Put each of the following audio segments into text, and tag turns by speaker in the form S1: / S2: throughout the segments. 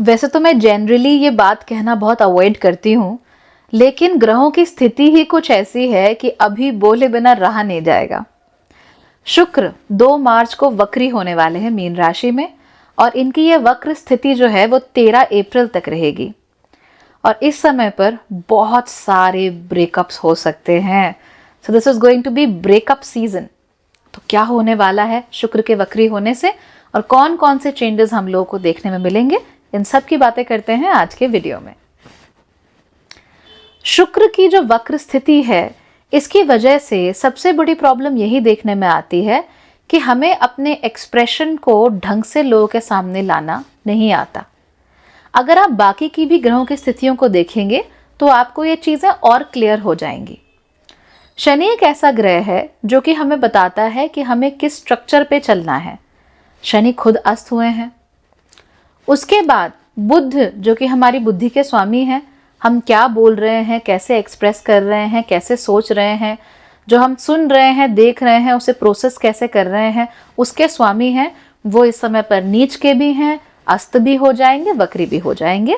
S1: वैसे तो मैं जनरली ये बात कहना बहुत अवॉइड करती हूँ, लेकिन ग्रहों की स्थिति ही कुछ ऐसी है कि अभी बोले बिना रहा नहीं जाएगा। शुक्र 2 मार्च को वक्री होने वाले हैं मीन राशि में, और इनकी ये वक्र स्थिति जो है वो 13 अप्रैल तक रहेगी। और इस समय पर बहुत सारे ब्रेकअप्स हो सकते हैं। So this is going to be breakup season. तो क्या होने वाला है शुक्र के वक्री होने से, और कौन कौन से चेंजेस हम लोगों को देखने में मिलेंगे, इन सब की बातें करते हैं आज के वीडियो में। शुक्र की जो वक्र स्थिति है, इसकी वजह से सबसे बड़ी प्रॉब्लम यही देखने में आती है कि हमें अपने एक्सप्रेशन को ढंग से लोगों के सामने लाना नहीं आता। अगर आप बाकी की भी ग्रहों की स्थितियों को देखेंगे तो आपको ये चीजें और क्लियर हो जाएंगी। शनि एक ऐसा ग्रह है जो कि हमें बताता है कि हमें किस स्ट्रक्चर पे चलना है। शनि खुद अस्त हुए हैं। उसके बाद बुध जो कि हमारी बुद्धि के स्वामी हैं, हम क्या बोल रहे हैं, कैसे एक्सप्रेस कर रहे हैं, कैसे सोच रहे हैं, जो हम सुन रहे हैं, देख रहे हैं, उसे प्रोसेस कैसे कर रहे हैं, उसके स्वामी हैं। वो इस समय पर नीच के भी हैं, अस्त भी हो जाएंगे, वक्री भी हो जाएंगे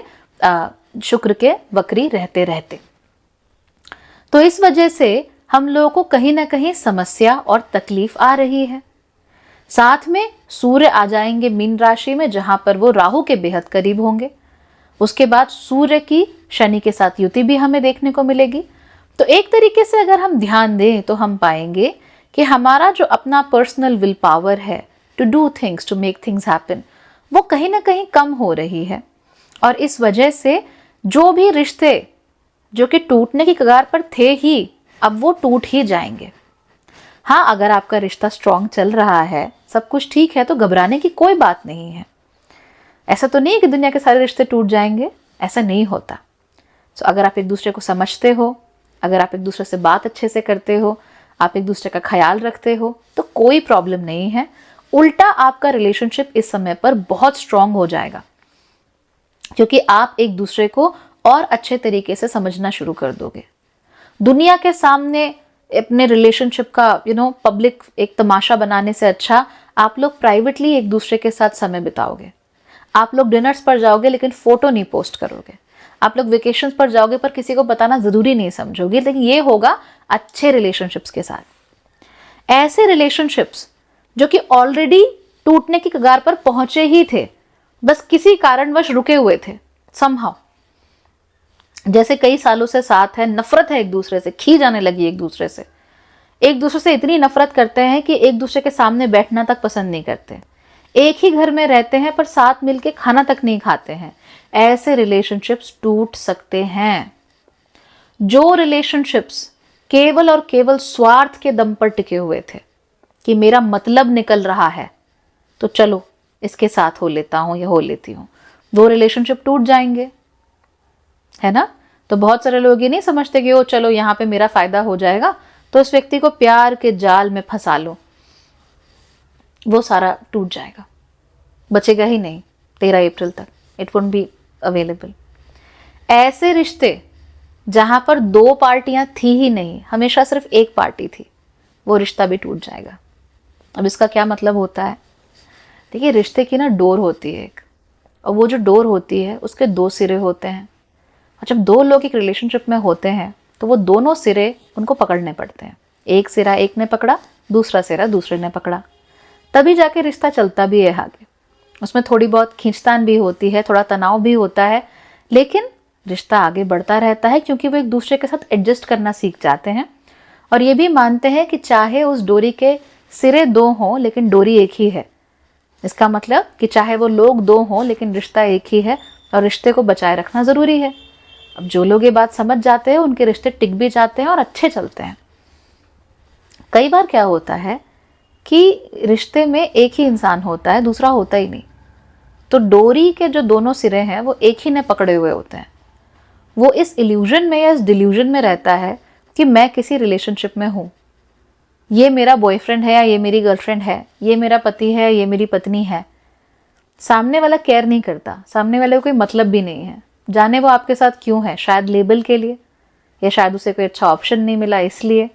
S1: शुक्र के वक्री रहते रहते। तो इस वजह से हम लोगों को कहीं ना कहीं समस्या और तकलीफ आ रही है। साथ में सूर्य आ जाएंगे मीन राशि में, जहां पर वो राहु के बेहद करीब होंगे। उसके बाद सूर्य की शनि के साथ युति भी हमें देखने को मिलेगी। तो एक तरीके से अगर हम ध्यान दें तो हम पाएंगे कि हमारा जो अपना पर्सनल विल पावर है to do things, to make things happen, वो कहीं ना कहीं कम हो रही है। और इस वजह से जो भी रिश्ते जो कि टूटने की कगार पर थे ही, अब वो टूट ही जाएंगे। हाँ, अगर आपका रिश्ता स्ट्रांग चल रहा है, सब कुछ ठीक है, तो घबराने की कोई बात नहीं है। ऐसा तो नहीं है कि दुनिया के सारे रिश्ते टूट जाएंगे, ऐसा नहीं होता। तो अगर आप एक दूसरे को समझते हो, अगर आप एक दूसरे से बात अच्छे से करते हो, आप एक दूसरे का ख्याल रखते हो, तो कोई प्रॉब्लम नहीं है। उल्टा आपका रिलेशनशिप इस समय पर बहुत स्ट्रांग हो जाएगा, क्योंकि आप एक दूसरे को और अच्छे तरीके से समझना शुरू कर दोगे। दुनिया के सामने अपने रिलेशनशिप का पब्लिक एक तमाशा बनाने से अच्छा आप लोग प्राइवेटली एक दूसरे के साथ समय बिताओगे। आप लोग डिनर्स पर जाओगे लेकिन फोटो नहीं पोस्ट करोगे। आप लोग वेकेशंस पर जाओगे पर किसी को बताना जरूरी नहीं समझोगे, लेकिन ये होगा अच्छे रिलेशनशिप्स के साथ। ऐसे रिलेशनशिप्स जो कि ऑलरेडी टूटने की कगार पर पहुंचे ही थे, बस किसी कारणवश रुके हुए थे समहाउ, जैसे कई सालों से साथ है, नफरत है एक दूसरे से, खींच जाने लगी एक दूसरे से इतनी नफरत करते हैं कि एक दूसरे के सामने बैठना तक पसंद नहीं करते, एक ही घर में रहते हैं पर साथ मिलके खाना तक नहीं खाते हैं। ऐसे रिलेशनशिप्स टूट सकते हैं। जो रिलेशनशिप्स केवल और केवल स्वार्थ के दम पर टिके हुए थे कि मेरा मतलब निकल रहा है तो चलो इसके साथ हो लेता हूं या हो लेती हूं, वो रिलेशनशिप टूट जाएंगे, है ना। तो बहुत सारे लोग ये नहीं समझते कि ओ चलो यहाँ पे मेरा फायदा हो जाएगा, तो इस व्यक्ति को प्यार के जाल में फंसा लो, वो सारा टूट जाएगा, बचेगा ही नहीं 13 अप्रैल तक। It won't be available. ऐसे रिश्ते जहां पर 2 पार्टियां थी ही नहीं, हमेशा सिर्फ एक पार्टी थी, वो रिश्ता भी टूट जाएगा। अब इसका क्या मतलब होता है? देखिए, रिश्ते की ना डोर होती है एक, और वो जो डोर होती है उसके 2 सिरे होते हैं। और जब 2 लोग एक रिलेशनशिप में होते हैं तो वो दोनों सिरे उनको पकड़ने पड़ते हैं। एक सिरा एक ने पकड़ा, दूसरा सिरा दूसरे ने पकड़ा, तभी जाके रिश्ता चलता भी है आगे। उसमें थोड़ी बहुत खींचतान भी होती है, थोड़ा तनाव भी होता है, लेकिन रिश्ता आगे बढ़ता रहता है, क्योंकि वो एक दूसरे के साथ एडजस्ट करना सीख जाते हैं। और ये भी मानते हैं कि चाहे उस डोरी के सिरे 2 हों लेकिन डोरी एक ही है। इसका मतलब कि चाहे वो लोग 2 हों लेकिन रिश्ता एक ही है, और रिश्ते को बचाए रखना जरूरी है। अब जो लोग ये बात समझ जाते हैं उनके रिश्ते टिक भी जाते हैं और अच्छे चलते हैं। कई बार क्या होता है कि रिश्ते में एक ही इंसान होता है, दूसरा होता ही नहीं, तो डोरी के जो दोनों सिरे हैं वो एक ही ने पकड़े हुए होते हैं। वो इस इल्यूजन में या इस डिल्यूजन में रहता है कि मैं किसी रिलेशनशिप में हूँ, ये मेरा बॉयफ्रेंड है या ये मेरी गर्लफ्रेंड है, ये मेरा पति है, ये मेरी पत्नी है। सामने वाला केयर नहीं करता, सामने वाले को कोई मतलब भी नहीं है, जाने वो आपके साथ क्यों है, शायद लेबल के लिए, या शायद उसे कोई अच्छा ऑप्शन नहीं मिला इसलिए,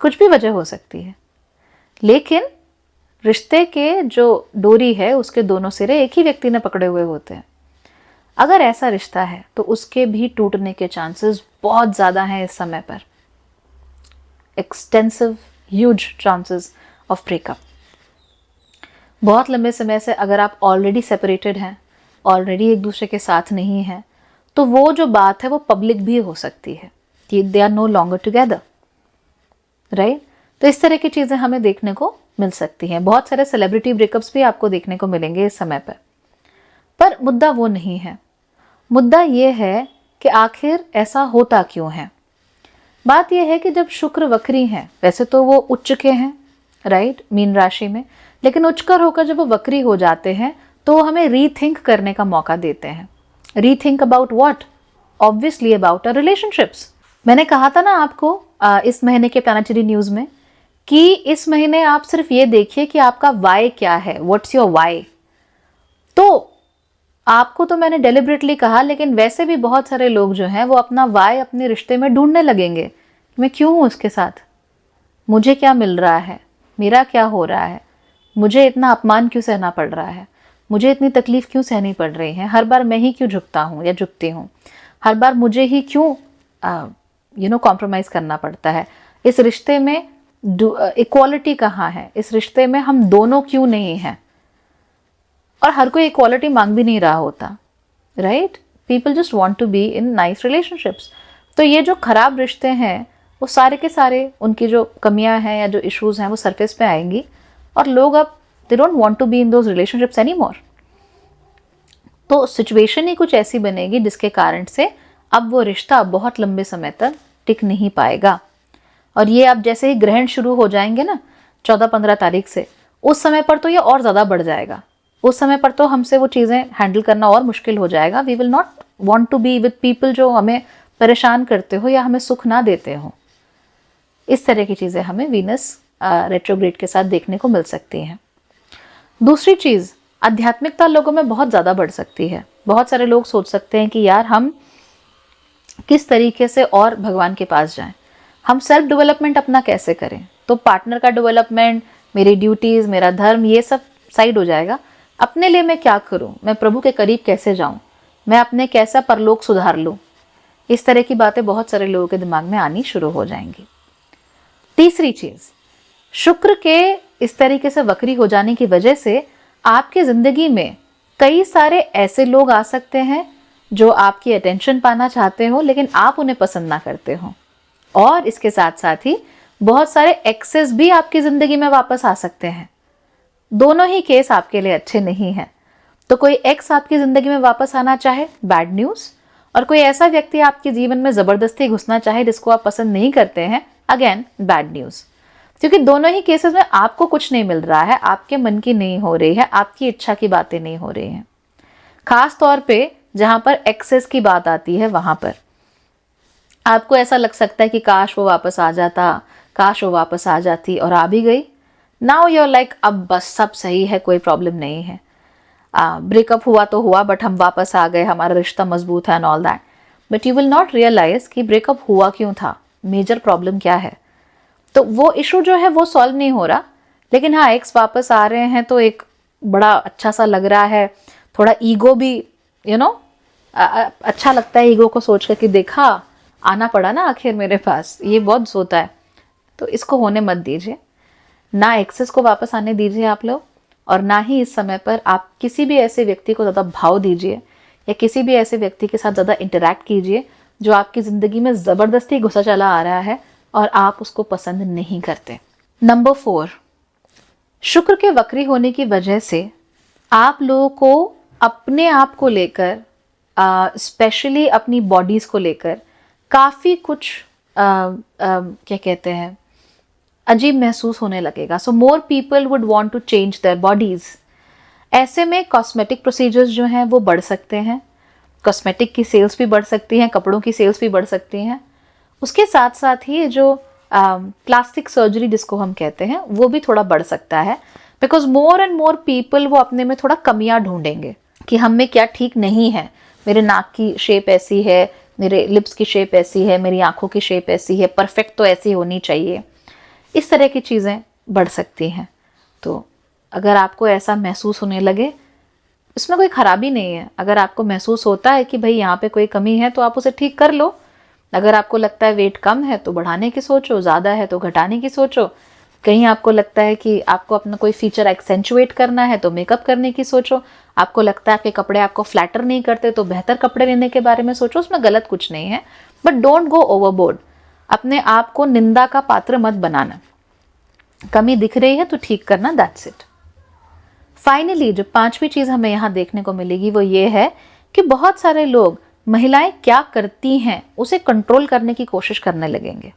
S1: कुछ भी वजह हो सकती है। लेकिन रिश्ते के जो डोरी है उसके दोनों सिरे एक ही व्यक्ति ने पकड़े हुए होते हैं। अगर ऐसा रिश्ता है तो उसके भी टूटने के चांसेस बहुत ज़्यादा हैं इस समय पर, extensive huge chances of breakup. बहुत लंबे समय से अगर आप ऑलरेडी सेपरेटेड हैं, ऑलरेडी एक दूसरे के साथ नहीं हैं, तो वो जो बात है वो पब्लिक भी हो सकती है कि they are no longer together, right. तो इस तरह की चीज़ें हमें देखने को मिल सकती हैं। बहुत सारे सेलिब्रिटी ब्रेकअप्स भी आपको देखने को मिलेंगे इस समय पर मुद्दा वो नहीं है। मुद्दा ये है कि आखिर ऐसा होता क्यों है। बात यह है कि जब शुक्र वक्री हैं, वैसे तो वो उच्च के हैं, राइट, मीन राशि में, लेकिन उच्चकर होकर जब वो वक्री हो जाते हैं तो वो हमें रीथिंक करने का मौका देते हैं। Rethink about what? Obviously about our relationships. मैंने कहा था ना आपको इस महीने के प्लानेटरी न्यूज़ में कि इस महीने आप सिर्फ ये देखिए कि आपका वाई क्या है, व्हाट्स योर वाई। तो आपको तो मैंने डेलिबरेटली कहा, लेकिन वैसे भी बहुत सारे लोग जो हैं वो अपना वाई अपने रिश्ते में ढूंढने लगेंगे। मैं क्यों हूँ उसके साथ, मुझे क्या मिल रहा है, मेरा क्या हो रहा है, मुझे इतना अपमान क्यों सहना पड़ रहा है, मुझे इतनी तकलीफ क्यों सहनी पड़ रही है, हर बार मैं ही क्यों झुकता हूँ या झुकती हूँ, हर बार मुझे ही क्यों कॉम्प्रोमाइज़ करना पड़ता है। इस रिश्ते में इक्वालिटी कहाँ है, इस रिश्ते में हम दोनों क्यों नहीं हैं। और हर कोई इक्वालिटी मांग भी नहीं रहा होता, right. People just want to be in nice relationships. तो ये जो खराब रिश्ते हैं वो सारे के सारे, उनकी जो कमियां हैं या जो इश्यूज हैं वो सरफेस पे आएंगी और लोग अब they don't want to be in those relationships any more. तो सिचुएशन ही कुछ ऐसी बनेगी जिसके कारण से अब वो रिश्ता बहुत लंबे समय तक टिक नहीं पाएगा। और ये अब जैसे ही ग्रहण शुरू हो जाएंगे ना 14-15 तारीख से, उस समय पर तो ये और ज़्यादा बढ़ जाएगा। उस समय पर तो हमसे वो चीज़ें हैंडल करना और मुश्किल हो जाएगा। We will not want to be with people जो हमें परेशान करते हो या हमें सुख ना देते हो। इस तरह की चीज़ें हमें वीनस रेट्रोग्रेड के साथ देखने को मिल सकती हैं। दूसरी चीज़, आध्यात्मिकता लोगों में बहुत ज़्यादा बढ़ सकती है। बहुत सारे लोग सोच सकते हैं कि यार हम किस तरीके से और भगवान के पास जाएं, हम सेल्फ डेवलपमेंट अपना कैसे करें। तो पार्टनर का डेवलपमेंट, मेरी ड्यूटीज़, मेरा धर्म, ये सब साइड हो जाएगा। अपने लिए मैं क्या करूं, मैं प्रभु के करीब कैसे जाऊं, मैं अपने कैसा परलोक सुधार लूं। इस तरह की बातें बहुत सारे लोगों के दिमाग में आनी शुरू हो जाएंगी। तीसरी चीज़, शुक्र के इस तरीके से वक्री हो जाने की वजह से आपकी ज़िंदगी में कई सारे ऐसे लोग आ सकते हैं जो आपकी अटेंशन पाना चाहते हो लेकिन आप उन्हें पसंद ना करते हो। और इसके साथ साथ ही बहुत सारे एक्सेस भी आपकी ज़िंदगी में वापस आ सकते हैं। दोनों ही केस आपके लिए अच्छे नहीं हैं। तो कोई एक्स आपकी ज़िंदगी में वापस आना चाहे, बैड न्यूज़। और कोई ऐसा व्यक्ति आपके जीवन में ज़बरदस्ती घुसना चाहे जिसको आप पसंद नहीं करते हैं, अगेन बैड न्यूज़। क्योंकि दोनों ही केसेस में आपको कुछ नहीं मिल रहा है, आपके मन की नहीं हो रही है, आपकी इच्छा की बातें नहीं हो रही हैं। खास तौर पे जहाँ पर एक्सेस की बात आती है वहाँ पर आपको ऐसा लग सकता है कि काश वो वापस आ जाता, काश वो वापस आ जाती, और आ भी गई। नाउ यूर लाइक अब बस सब सही है, कोई प्रॉब्लम नहीं है, ब्रेकअप हुआ तो हुआ बट हम वापस आ गए, हमारा रिश्ता मजबूत है and all that. But you will not realise कि ब्रेकअप हुआ क्यों था, मेजर प्रॉब्लम क्या है। तो वो इशू जो है वो सॉल्व नहीं हो रहा, लेकिन हाँ एक्स वापस आ रहे हैं तो एक बड़ा अच्छा सा लग रहा है। थोड़ा ईगो भी अच्छा लगता है ईगो को सोच कर कि देखा आना पड़ा ना आखिर मेरे पास, ये बहुत होता है। तो इसको होने मत दीजिए, ना एक्सेस को वापस आने दीजिए आप लोग, और ना ही इस समय पर आप किसी भी ऐसे व्यक्ति को ज़्यादा भाव दीजिए या किसी भी ऐसे व्यक्ति के साथ ज़्यादा इंटरैक्ट कीजिए जो आपकी ज़िंदगी में ज़बरदस्ती घुसा चला आ रहा है और आप उसको पसंद नहीं करते। नंबर 4, शुक्र के वक्री होने की वजह से आप लोगों को अपने आप को लेकर, स्पेशली अपनी बॉडीज़ को लेकर काफ़ी कुछ क्या कहते हैं, अजीब महसूस होने लगेगा। So more people would want to change their bodies. ऐसे में कॉस्मेटिक प्रोसीजर्स जो हैं वो बढ़ सकते हैं, कॉस्मेटिक की सेल्स भी बढ़ सकती हैं, कपड़ों की सेल्स भी बढ़ सकती हैं। उसके साथ साथ ही जो प्लास्टिक सर्जरी जिसको हम कहते हैं वो भी थोड़ा बढ़ सकता है, because more and more people वो अपने में थोड़ा कमियां ढूंढेंगे कि हम में क्या ठीक नहीं है। मेरे नाक की शेप ऐसी है, मेरे लिप्स की शेप ऐसी है, मेरी आंखों की शेप ऐसी है, परफेक्ट तो ऐसी होनी चाहिए। इस तरह की चीज़ें बढ़ सकती हैं। तो अगर आपको ऐसा महसूस होने लगे इसमें कोई खराबी नहीं है। अगर आपको महसूस होता है कि भाई यहाँ पे कोई कमी है तो आप उसे ठीक कर लो। अगर आपको लगता है वेट कम है तो बढ़ाने की सोचो, ज़्यादा है तो घटाने की सोचो। कहीं आपको लगता है कि आपको अपना कोई फीचर एक्सेंचुएट करना है तो मेकअप करने की सोचो। आपको लगता है कि कपड़े आपको फ्लैटर नहीं करते तो बेहतर कपड़े लेने के बारे में सोचो। उसमें गलत कुछ नहीं है, बट डोंट गो ओवरबोर्ड। अपने आप को निंदा का पात्र मत बनाना। कमी दिख रही है तो ठीक करना, दैट्स इट। फाइनली जो पांचवी चीज हमें यहाँ देखने को मिलेगी वो ये है कि बहुत सारे लोग महिलाएं क्या करती हैं उसे कंट्रोल करने की कोशिश करने लगेंगे।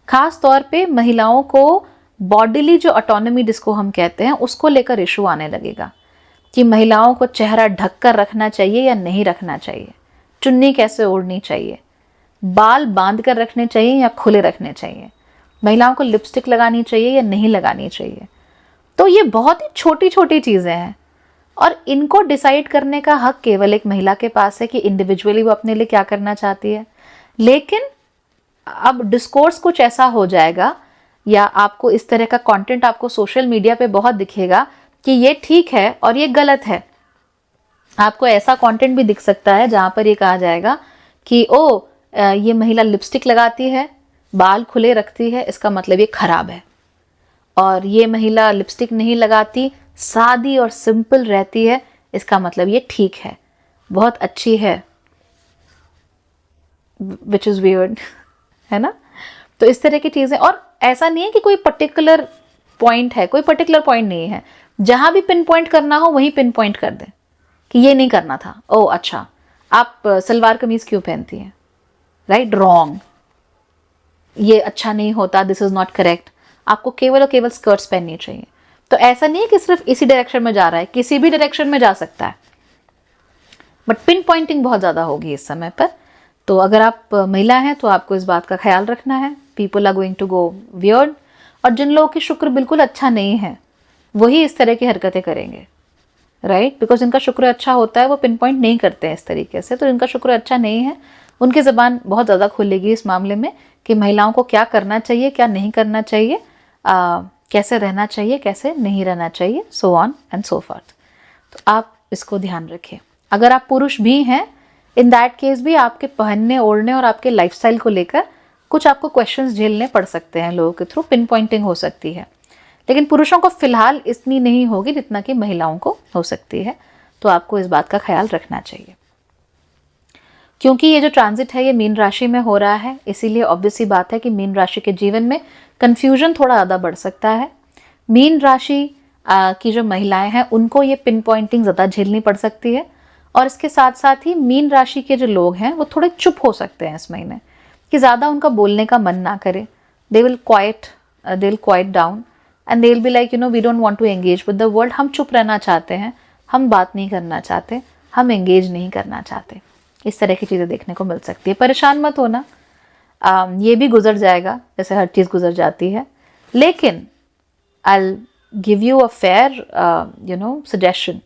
S1: खास तौर पे महिलाओं को बॉडीली जो ऑटोनॉमी जिसको हम कहते हैं उसको लेकर इशू आने लगेगा कि महिलाओं को चेहरा ढक कर रखना चाहिए या नहीं रखना चाहिए, चुन्नी कैसे ओढ़नी चाहिए, बाल बांध कर रखने चाहिए या खुले रखने चाहिए, महिलाओं को लिपस्टिक लगानी चाहिए या नहीं लगानी चाहिए। तो ये बहुत ही छोटी छोटी चीज़ें हैं और इनको डिसाइड करने का हक केवल एक महिला के पास है कि इंडिविजुअली वो अपने लिए क्या करना चाहती है। लेकिन अब डिस्कोर्स कुछ ऐसा हो जाएगा या आपको इस तरह का कंटेंट आपको सोशल मीडिया पे बहुत दिखेगा कि ये ठीक है और ये गलत है। आपको ऐसा कंटेंट भी दिख सकता है जहाँ पर ये कहा जाएगा कि ओ ये महिला लिपस्टिक लगाती है, बाल खुले रखती है, इसका मतलब ये खराब है। और ये महिला लिपस्टिक नहीं लगाती, सादी और सिंपल रहती है, इसका मतलब ये ठीक है, बहुत अच्छी है, विच इज़ वियर्ड, है ना। तो इस तरह की चीज़ें। और ऐसा नहीं है कि कोई पर्टिकुलर पॉइंट है, कोई पर्टिकुलर पॉइंट नहीं है। जहाँ भी पिन पॉइंट करना हो वहीं पिन पॉइंट कर दें कि ये नहीं करना था। ओ अच्छा, आप सलवार कमीज क्यों पहनती हैं, राइट, रॉन्ग, ये अच्छा नहीं होता, दिस इज़ नॉट करेक्ट। आपको केवल और केवल स्कर्ट्स पहननी चाहिए। तो ऐसा नहीं है कि सिर्फ इसी डायरेक्शन में जा रहा है, किसी भी डायरेक्शन में जा सकता है, बट पिन पॉइंटिंग बहुत ज़्यादा होगी इस समय पर। तो अगर आप महिला हैं तो आपको इस बात का ख्याल रखना है। People are going to go weird. और जिन लोगों की शुक्र बिल्कुल अच्छा नहीं है वही इस तरह की हरकतें करेंगे, राइट, बिकॉज इनका शुक्र अच्छा होता है वो पिन पॉइंट नहीं करते हैं इस तरीके से। तो इनका शुक्र अच्छा नहीं है, उनकी ज़बान बहुत ज़्यादा खुलेगी इस मामले में कि महिलाओं को क्या करना चाहिए, क्या नहीं करना चाहिए, कैसे रहना चाहिए, कैसे नहीं रहना चाहिए, so on and so forth. तो आप इसको ध्यान रखें। अगर आप पुरुष भी हैं, इन दैट केस भी आपके पहनने ओढ़ने और आपके लाइफस्टाइल को लेकर कुछ आपको क्वेश्चंस झेलने पड़ सकते हैं लोगों के थ्रू, पिन पॉइंटिंग हो सकती है। लेकिन पुरुषों को फिलहाल इतनी नहीं होगी जितना कि महिलाओं को हो सकती है। तो आपको इस बात का ख्याल रखना चाहिए। क्योंकि ये जो ट्रांजिट है ये मीन राशि में हो रहा है, इसीलिए ऑब्वियस ही बात है कि मीन राशि के जीवन में कन्फ्यूजन थोड़ा ज़्यादा बढ़ सकता है। मीन राशि की जो महिलाएं हैं उनको ये पिन पॉइंटिंग ज़्यादा झेलनी पड़ सकती है। और इसके साथ साथ ही मीन राशि के जो लोग हैं वो थोड़े चुप हो सकते हैं इस महीने, कि ज़्यादा उनका बोलने का मन ना करे। They will quiet down and they will be like we don't want to engage with the world. हम चुप रहना चाहते हैं, हम बात नहीं करना चाहते, हम एंगेज नहीं करना चाहते। इस तरह की चीज़ें देखने को मिल सकती है। परेशान मत होना, ये भी गुजर जाएगा जैसे हर चीज़ गुजर जाती है। लेकिन I give you a fair suggestion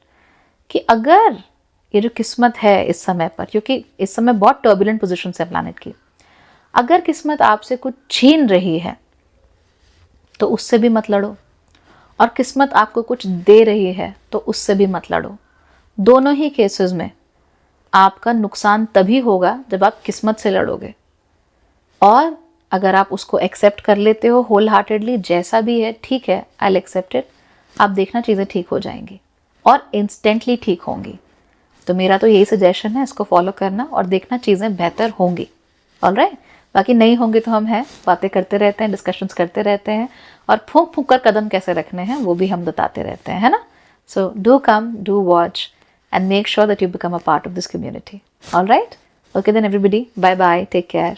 S1: कि अगर ये जो किस्मत है इस समय पर, क्योंकि इस समय बहुत टर्बुलेंट पोजीशन है प्लैनेट की, अगर किस्मत आपसे कुछ छीन रही है तो उससे भी मत लड़ो, और किस्मत आपको कुछ दे रही है तो उससे भी मत लड़ो। दोनों ही केसेस में आपका नुकसान तभी होगा जब आप किस्मत से लड़ोगे। और अगर आप उसको एक्सेप्ट कर लेते हो होल हार्टेडली, जैसा भी है ठीक है, आई विल एक्सेप्ट इट, आप देखना चीज़ें ठीक हो जाएंगी और इंस्टेंटली ठीक होंगी। तो मेरा तो यही सजेशन है, इसको फॉलो करना और देखना चीज़ें बेहतर होंगी। ऑलराइट, बाकी नहीं होंगी तो हम हैं, बातें करते रहते हैं, डिस्कशंस करते रहते हैं, और फूंक फूंक कर कदम कैसे रखने हैं वो भी हम बताते रहते हैं, है ना। So do come, do watch and make sure that you become a part of this community. All right? Okay then everybody, bye bye, take care.